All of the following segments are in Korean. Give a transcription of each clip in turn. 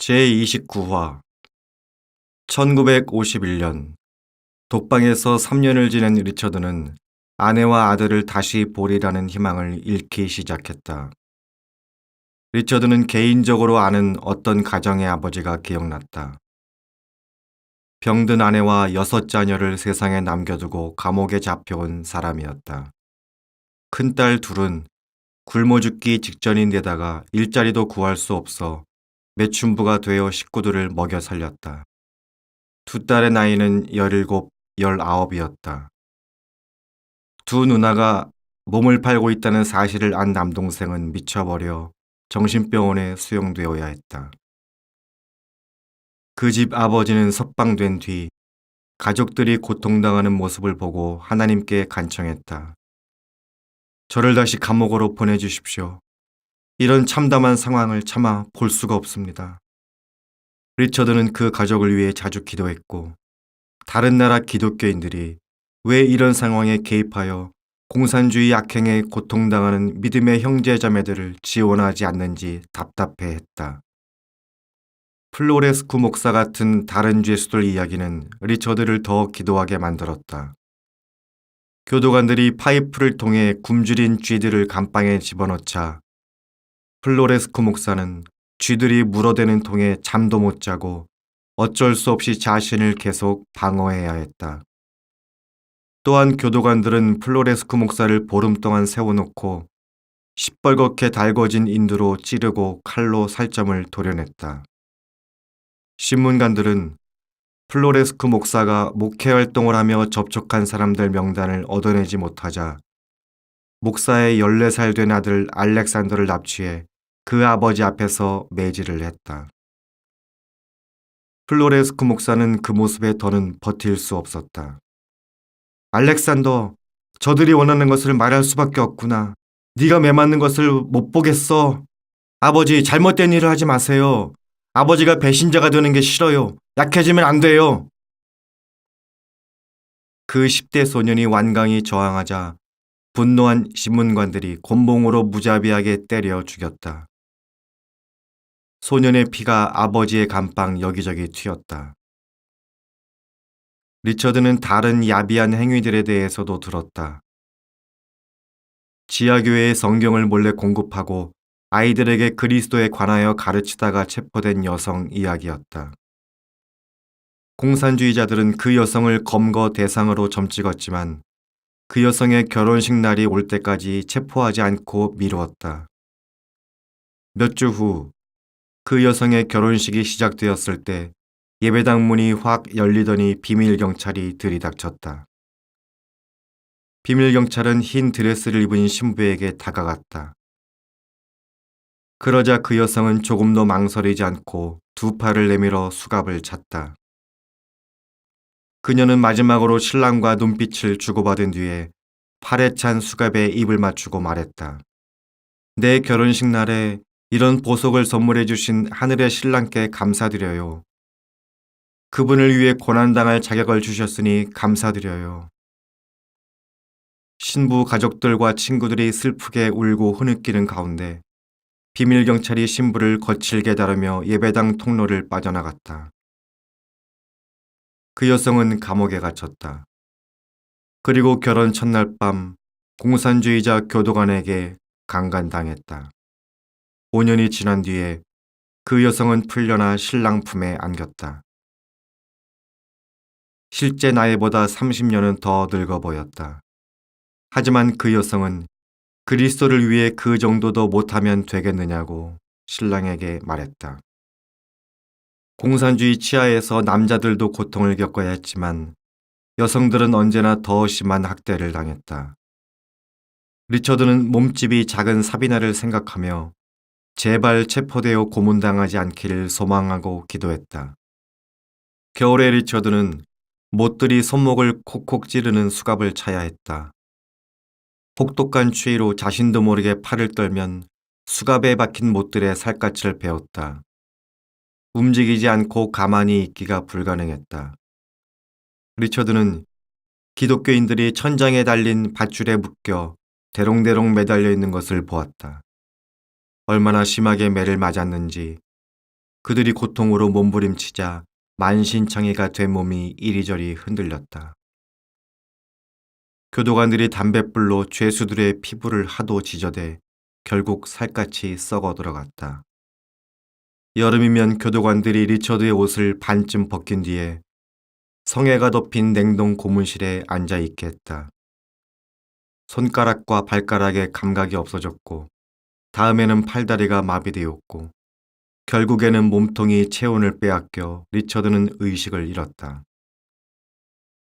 제29화 1951년 독방에서 3년을 지낸 리처드는 아내와 아들을 다시 보리라는 희망을 잃기 시작했다. 리처드는 개인적으로 아는 어떤 가정의 아버지가 기억났다. 병든 아내와 6자녀를 세상에 남겨두고 감옥에 잡혀온 사람이었다. 큰딸 둘은 굶어 죽기 직전인데다가 일자리도 구할 수 없어 매춘부가 되어 식구들을 먹여 살렸다. 두 딸의 나이는 17, 19이었다. 두 누나가 몸을 팔고 있다는 사실을 안 남동생은 미쳐버려 정신병원에 수용되어야 했다. 그 집 아버지는 석방된 뒤 가족들이 고통당하는 모습을 보고 하나님께 간청했다. 저를 다시 감옥으로 보내주십시오. 이런 참담한 상황을 차마 볼 수가 없습니다. 리처드는 그 가족을 위해 자주 기도했고 다른 나라 기독교인들이 왜 이런 상황에 개입하여 공산주의 악행에 고통당하는 믿음의 형제자매들을 지원하지 않는지 답답해했다. 플로레스쿠 목사 같은 다른 죄수들 이야기는 리처드를 더 기도하게 만들었다. 교도관들이 파이프를 통해 굶주린 쥐들을 감방에 집어넣자 플로레스쿠 목사는 쥐들이 물어대는 통에 잠도 못 자고 어쩔 수 없이 자신을 계속 방어해야 했다. 또한 교도관들은 플로레스쿠 목사를 보름 동안 세워놓고 시뻘겋게 달궈진 인두로 찌르고 칼로 살점을 도려냈다. 신문관들은 플로레스쿠 목사가 목회 활동을 하며 접촉한 사람들 명단을 얻어내지 못하자 목사의 14살 된 아들 알렉산더를 납치해 그 아버지 앞에서 매질을 했다. 플로레스쿠 목사는 그 모습에 더는 버틸 수 없었다. 알렉산더, 저들이 원하는 것을 말할 수밖에 없구나. 네가 매맞는 것을 못 보겠어. 아버지, 잘못된 일을 하지 마세요. 아버지가 배신자가 되는 게 싫어요. 약해지면 안 돼요. 그 10대 소년이 완강히 저항하자 분노한 신문관들이 곤봉으로 무자비하게 때려 죽였다. 소년의 피가 아버지의 감방 여기저기 튀었다. 리처드는 다른 야비한 행위들에 대해서도 들었다. 지하교회에 성경을 몰래 공급하고 아이들에게 그리스도에 관하여 가르치다가 체포된 여성 이야기였다. 공산주의자들은 그 여성을 검거 대상으로 점찍었지만 그 여성의 결혼식 날이 올 때까지 체포하지 않고 미루었다. 몇 주 후 그 여성의 결혼식이 시작되었을 때 예배당 문이 확 열리더니 비밀경찰이 들이닥쳤다. 비밀경찰은 흰 드레스를 입은 신부에게 다가갔다. 그러자 그 여성은 조금도 망설이지 않고 두 팔을 내밀어 수갑을 찼다. 그녀는 마지막으로 신랑과 눈빛을 주고받은 뒤에 팔에 찬 수갑에 입을 맞추고 말했다. 내 결혼식 날에 이런 보석을 선물해 주신 하늘의 신랑께 감사드려요. 그분을 위해 고난당할 자격을 주셨으니 감사드려요. 신부 가족들과 친구들이 슬프게 울고 흐느끼는 가운데 비밀경찰이 신부를 거칠게 다루며 예배당 통로를 빠져나갔다. 그 여성은 감옥에 갇혔다. 그리고 결혼 첫날 밤 공산주의자 교도관에게 강간당했다. 5년이 지난 뒤에 그 여성은 풀려나 신랑 품에 안겼다. 실제 나이보다 30년은 더 늙어 보였다. 하지만 그 여성은 그리스도를 위해 그 정도도 못하면 되겠느냐고 신랑에게 말했다. 공산주의 치하에서 남자들도 고통을 겪어야 했지만 여성들은 언제나 더 심한 학대를 당했다. 리처드는 몸집이 작은 사비나를 생각하며 제발 체포되어 고문당하지 않기를 소망하고 기도했다. 겨울에 리처드는 못들이 손목을 콕콕 찌르는 수갑을 차야 했다. 혹독한 추위로 자신도 모르게 팔을 떨면 수갑에 박힌 못들의 살갗을 베었다. 움직이지 않고 가만히 있기가 불가능했다. 리처드는 기독교인들이 천장에 달린 밧줄에 묶여 대롱대롱 매달려 있는 것을 보았다. 얼마나 심하게 매를 맞았는지 그들이 고통으로 몸부림치자 만신창이가 된 몸이 이리저리 흔들렸다. 교도관들이 담뱃불로 죄수들의 피부를 하도 지저대 결국 살갗이 썩어 들어갔다. 여름이면 교도관들이 리처드의 옷을 반쯤 벗긴 뒤에 성에가 덮인 냉동 고문실에 앉아 있게 했다. 손가락과 발가락에 감각이 없어졌고 다음에는 팔다리가 마비되었고 결국에는 몸통이 체온을 빼앗겨 리처드는 의식을 잃었다.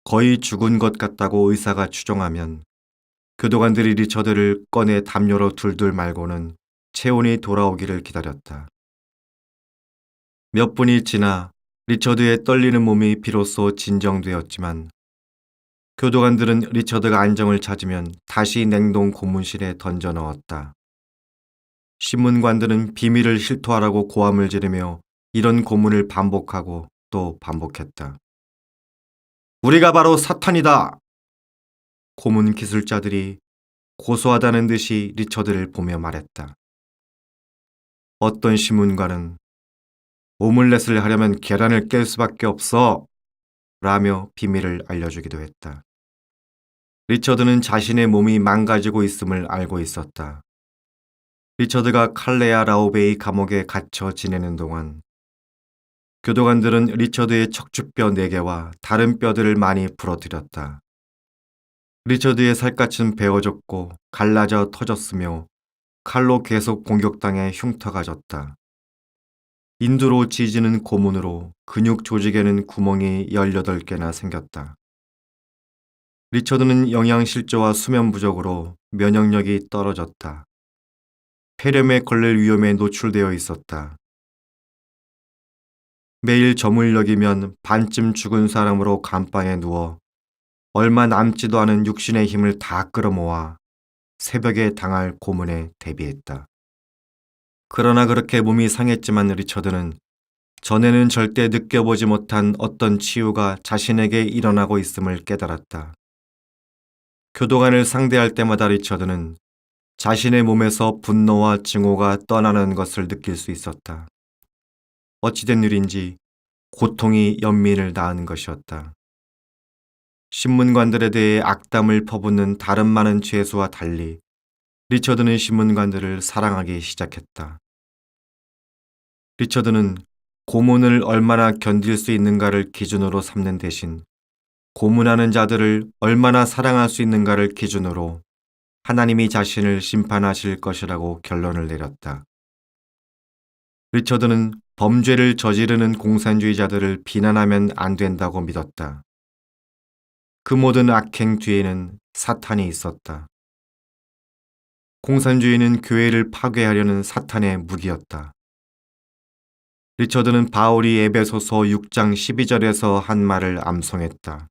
거의 죽은 것 같다고 의사가 추정하면 교도관들이 리처드를 꺼내 담요로 둘둘 말고는 체온이 돌아오기를 기다렸다. 몇 분이 지나 리처드의 떨리는 몸이 비로소 진정되었지만 교도관들은 리처드가 안정을 찾으면 다시 냉동 고문실에 던져 넣었다. 신문관들은 비밀을 실토하라고 고함을 지르며 이런 고문을 반복하고 또 반복했다. 우리가 바로 사탄이다! 고문 기술자들이 고소하다는 듯이 리처드를 보며 말했다. 어떤 신문관은 오믈렛을 하려면 계란을 깰 수밖에 없어! 라며 비밀을 알려주기도 했다. 리처드는 자신의 몸이 망가지고 있음을 알고 있었다. 리처드가 칼레아 라우베이 감옥에 갇혀 지내는 동안 교도관들은 리처드의 척추뼈 4개와 다른 뼈들을 많이 부러뜨렸다. 리처드의 살갗은 베어졌고 갈라져 터졌으며 칼로 계속 공격당해 흉터가 졌다. 인두로 지지는 고문으로 근육 조직에는 구멍이 18개나 생겼다. 리처드는 영양실조와 수면 부족으로 면역력이 떨어졌다. 폐렴에 걸릴 위험에 노출되어 있었다. 매일 점을 여기면 반쯤 죽은 사람으로 감방에 누워 얼마 남지도 않은 육신의 힘을 다 끌어모아 새벽에 당할 고문에 대비했다. 그러나 그렇게 몸이 상했지만 리처드는 전에는 절대 느껴보지 못한 어떤 치유가 자신에게 일어나고 있음을 깨달았다. 교도관을 상대할 때마다 리처드는 자신의 몸에서 분노와 증오가 떠나는 것을 느낄 수 있었다. 어찌된 일인지 고통이 연민을 낳은 것이었다. 신문관들에 대해 악담을 퍼붓는 다른 많은 죄수와 달리 리처드는 신문관들을 사랑하기 시작했다. 리처드는 고문을 얼마나 견딜 수 있는가를 기준으로 삼는 대신 고문하는 자들을 얼마나 사랑할 수 있는가를 기준으로 하나님이 자신을 심판하실 것이라고 결론을 내렸다. 리처드는 범죄를 저지르는 공산주의자들을 비난하면 안 된다고 믿었다. 그 모든 악행 뒤에는 사탄이 있었다. 공산주의는 교회를 파괴하려는 사탄의 무기였다. 리처드는 바울이 에베소서 6장 12절에서 한 말을 암송했다.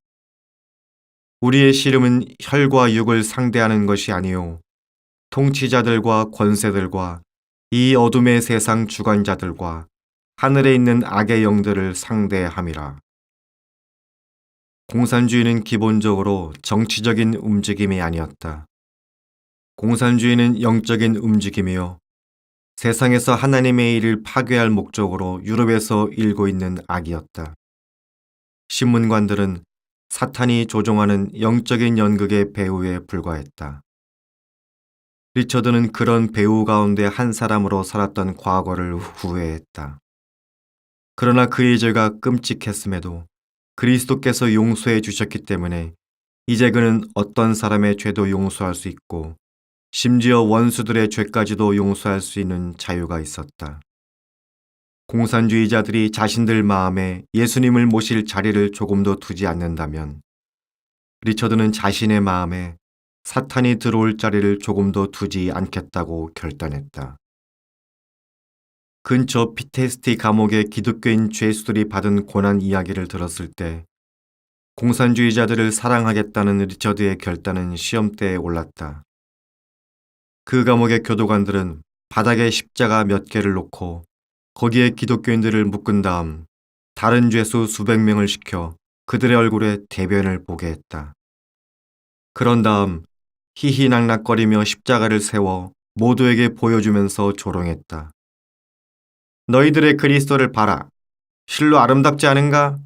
우리의 씨름은 혈과 육을 상대하는 것이 아니요 통치자들과 권세들과 이 어둠의 세상 주관자들과 하늘에 있는 악의 영들을 상대함이라. 공산주의는 기본적으로 정치적인 움직임이 아니었다. 공산주의는 영적인 움직임이요 세상에서 하나님의 일을 파괴할 목적으로 유럽에서 일고 있는 악이었다. 신문관들은 사탄이 조종하는 영적인 연극의 배우에 불과했다. 리처드는 그런 배우 가운데 한 사람으로 살았던 과거를 후회했다. 그러나 그의 죄가 끔찍했음에도 그리스도께서 용서해 주셨기 때문에 이제 그는 어떤 사람의 죄도 용서할 수 있고 심지어 원수들의 죄까지도 용서할 수 있는 자유가 있었다. 공산주의자들이 자신들 마음에 예수님을 모실 자리를 조금도 두지 않는다면 리처드는 자신의 마음에 사탄이 들어올 자리를 조금도 두지 않겠다고 결단했다. 근처 피테스티 감옥의 기독교인 죄수들이 받은 고난 이야기를 들었을 때 공산주의자들을 사랑하겠다는 리처드의 결단은 시험대에 올랐다. 그 감옥의 교도관들은 바닥에 십자가 몇 개를 놓고 거기에 기독교인들을 묶은 다음 다른 죄수 수백 명을 시켜 그들의 얼굴에 대변을 보게 했다. 그런 다음 희희낙낙거리며 십자가를 세워 모두에게 보여주면서 조롱했다. 너희들의 그리스도를 봐라. 실로 아름답지 않은가?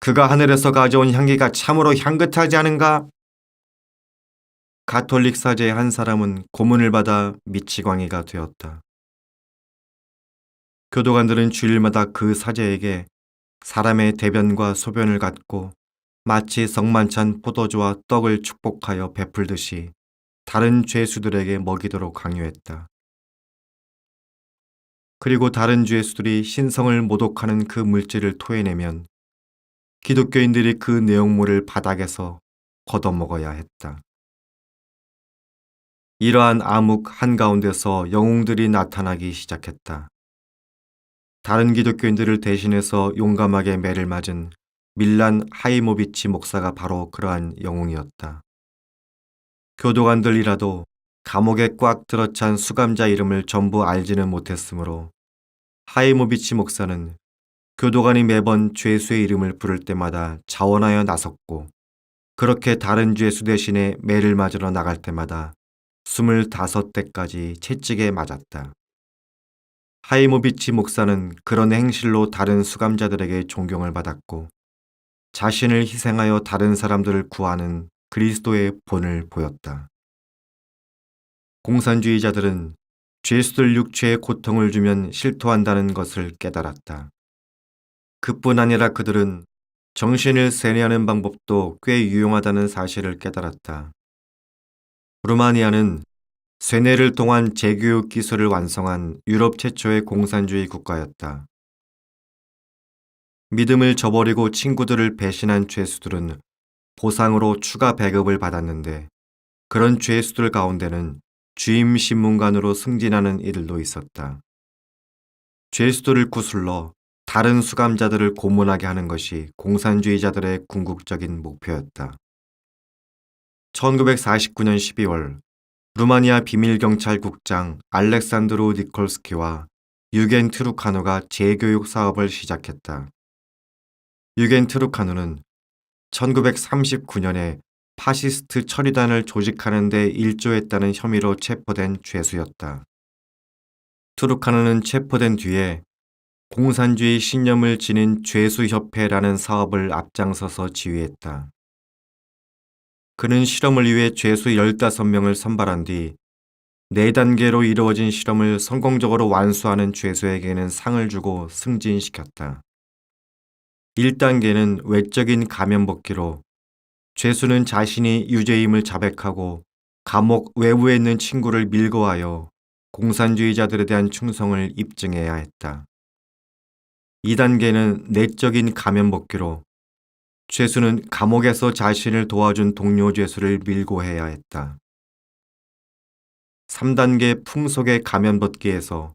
그가 하늘에서 가져온 향기가 참으로 향긋하지 않은가? 가톨릭 사제의 한 사람은 고문을 받아 미치광이가 되었다. 교도관들은 주일마다 그 사제에게 사람의 대변과 소변을 갖고 마치 성만찬 포도주와 떡을 축복하여 베풀듯이 다른 죄수들에게 먹이도록 강요했다. 그리고 다른 죄수들이 신성을 모독하는 그 물질을 토해내면 기독교인들이 그 내용물을 바닥에서 걷어먹어야 했다. 이러한 암흑 한가운데서 영웅들이 나타나기 시작했다. 다른 기독교인들을 대신해서 용감하게 매를 맞은 밀란 하이모비치 목사가 바로 그러한 영웅이었다. 교도관들이라도 감옥에 꽉 들어찬 수감자 이름을 전부 알지는 못했으므로 하이모비치 목사는 교도관이 매번 죄수의 이름을 부를 때마다 자원하여 나섰고 그렇게 다른 죄수 대신에 매를 맞으러 나갈 때마다 25대까지 채찍에 맞았다. 하이모비치 목사는 그런 행실로 다른 수감자들에게 존경을 받았고 자신을 희생하여 다른 사람들을 구하는 그리스도의 본을 보였다. 공산주의자들은 죄수들 육체에 고통을 주면 실토한다는 것을 깨달았다. 그뿐 아니라 그들은 정신을 세뇌하는 방법도 꽤 유용하다는 사실을 깨달았다. 루마니아는 세뇌를 통한 재교육 기술을 완성한 유럽 최초의 공산주의 국가였다. 믿음을 저버리고 친구들을 배신한 죄수들은 보상으로 추가 배급을 받았는데 그런 죄수들 가운데는 주임 신문관으로 승진하는 이들도 있었다. 죄수들을 구슬러 다른 수감자들을 고문하게 하는 것이 공산주의자들의 궁극적인 목표였다. 1949년 12월 루마니아 비밀경찰국장 알렉산드루 니콜스키와 유겐 트루카누가 재교육 사업을 시작했다. 유겐 트루카누는 1939년에 파시스트 처리단을 조직하는 데 일조했다는 혐의로 체포된 죄수였다. 트루카누는 체포된 뒤에 공산주의 신념을 지닌 죄수협회라는 사업을 앞장서서 지휘했다. 그는 실험을 위해 죄수 15명을 선발한 뒤 4단계로 이루어진 실험을 성공적으로 완수하는 죄수에게는 상을 주고 승진시켰다. 1단계는 외적인 가면 벗기로 죄수는 자신이 유죄임을 자백하고 감옥 외부에 있는 친구를 밀고하여 공산주의자들에 대한 충성을 입증해야 했다. 2단계는 내적인 가면 벗기로 죄수는 감옥에서 자신을 도와준 동료 죄수를 밀고 해야 했다. 3단계 풍속의 가면 벗기에서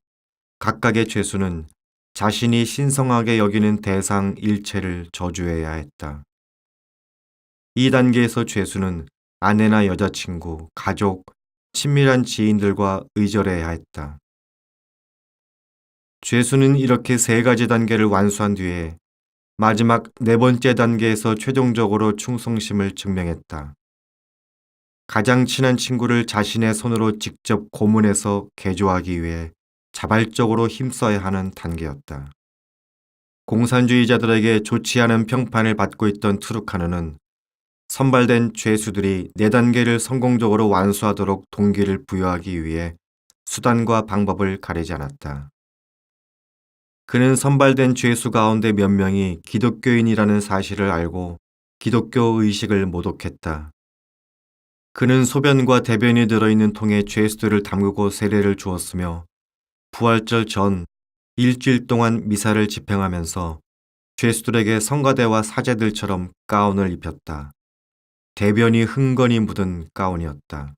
각각의 죄수는 자신이 신성하게 여기는 대상 일체를 저주해야 했다. 2단계에서 죄수는 아내나 여자친구, 가족, 친밀한 지인들과 의절해야 했다. 죄수는 이렇게 3가지 단계를 완수한 뒤에 마지막 4번째 단계에서 최종적으로 충성심을 증명했다. 가장 친한 친구를 자신의 손으로 직접 고문해서 개조하기 위해 자발적으로 힘써야 하는 단계였다. 공산주의자들에게 좋지 않은 평판을 받고 있던 트루카누는 선발된 죄수들이 4단계를 성공적으로 완수하도록 동기를 부여하기 위해 수단과 방법을 가리지 않았다. 그는 선발된 죄수 가운데 몇 명이 기독교인이라는 사실을 알고 기독교 의식을 모독했다. 그는 소변과 대변이 들어있는 통에 죄수들을 담그고 세례를 주었으며 부활절 전 일주일 동안 미사를 집행하면서 죄수들에게 성가대와 사제들처럼 가운을 입혔다. 대변이 흥건히 묻은 가운이었다.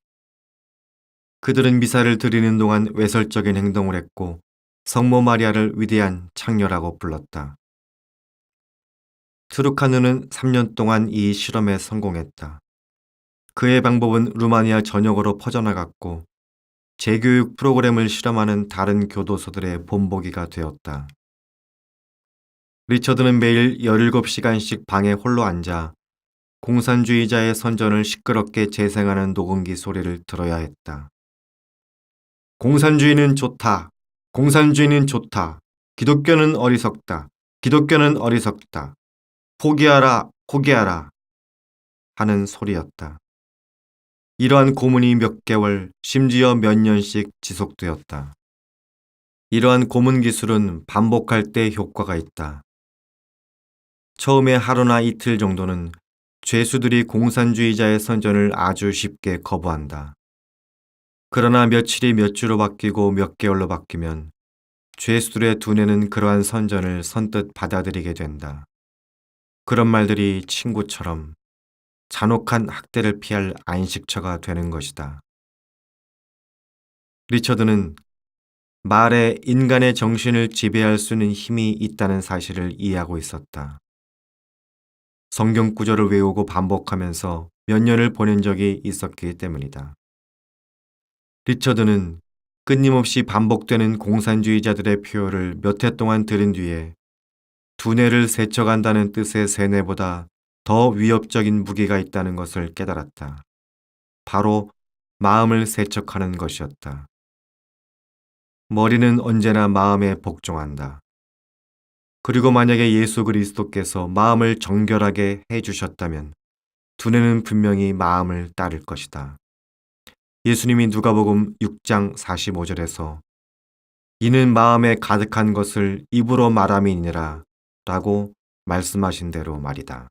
그들은 미사를 드리는 동안 외설적인 행동을 했고 성모 마리아를 위대한 창녀라고 불렀다. 트루카누는 3년 동안 이 실험에 성공했다. 그의 방법은 루마니아 전역으로 퍼져나갔고 재교육 프로그램을 실험하는 다른 교도소들의 본보기가 되었다. 리처드는 매일 17시간씩 방에 홀로 앉아 공산주의자의 선전을 시끄럽게 재생하는 녹음기 소리를 들어야 했다. 공산주의는 좋다. 공산주의는 좋다. 기독교는 어리석다. 기독교는 어리석다. 포기하라, 포기하라 하는 소리였다. 이러한 고문이 몇 개월, 심지어 몇 년씩 지속되었다. 이러한 고문 기술은 반복할 때 효과가 있다. 처음에 하루나 이틀 정도는 죄수들이 공산주의자의 선전을 아주 쉽게 거부한다. 그러나 며칠이 몇 주로 바뀌고 몇 개월로 바뀌면 죄수들의 두뇌는 그러한 선전을 선뜻 받아들이게 된다. 그런 말들이 친구처럼 잔혹한 학대를 피할 안식처가 되는 것이다. 리처드는 말에 인간의 정신을 지배할 수 있는 힘이 있다는 사실을 이해하고 있었다. 성경 구절을 외우고 반복하면서 몇 년을 보낸 적이 있었기 때문이다. 리처드는 끊임없이 반복되는 공산주의자들의 표현을 몇 해 동안 들은 뒤에 두뇌를 세척한다는 뜻의 세뇌보다 더 위협적인 무기가 있다는 것을 깨달았다. 바로 마음을 세척하는 것이었다. 머리는 언제나 마음에 복종한다. 그리고 만약에 예수 그리스도께서 마음을 정결하게 해주셨다면 두뇌는 분명히 마음을 따를 것이다. 예수님이 누가복음 6장 45절에서 이는 마음에 가득한 것을 입으로 말함이니라 라고 말씀하신 대로 말이다.